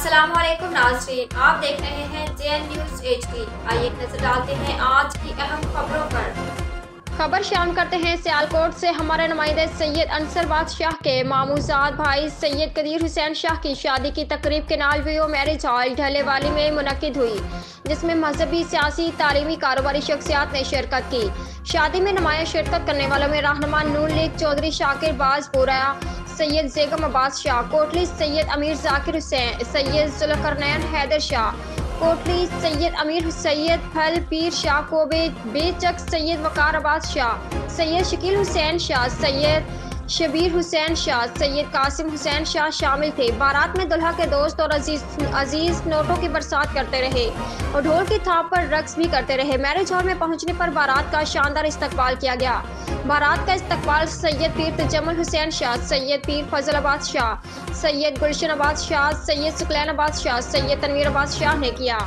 अस्सलामुअलैकुम नाज़रीन, आप देख रहे हैं JN न्यूज़ HD। आइए एक नजर डालते हैं आज की अहम खबरों पर। खबर शामिल करते हैं सियालकोट से। हमारे नुमाइंदे सैयद अंसर बादशाह के मामूजाद भाई सैयद कदीर हुसैन शाह की शादी की तकरीब केनाल व्यू मैरिज हॉल ढलेवाली में मुनक्किद हुई, जिसमें मजहबी, सियासी, तालीमी, कारोबारी शख्सियात ने शिरकत की। शादी में नुमाया शिरकत करने वालों में रहनुमा नून लीग चौधरी शाकिर बाजपुरा, सैयद जेगम अब्बास शाह कोटली, सैयद अमीर जाकिर हुसैन, सैयद जुल्करनैन हैदर शाह कोटली, सैयद अमीर सैयद फल पीर शाह कोबे बेचक, सैयद वकार अब्बास शाह, सैयद शकील हुसैन शाह, सैयद शबीर हुसैन शाह, सैयद कासिम हुसैन शाह शामिल थे। बारात में दुल्हा के दोस्त और अजीज नोटों की बरसात करते रहे और ढोल की थाप पर रक्स भी करते रहे। मैरिज हॉल में पहुंचने पर बारात का शानदार इस्तकबाल किया गया। बारात का इस्तकबाल सैयद पीर तजम्मुल हुसैन शाह, सैयद पीर फजल अब्बास शाह, सैयद गुलशन अब्बास शाह, सैयद सुकलैन अब्बास शाह, सैयद तनवीर अब्बास शाह ने किया।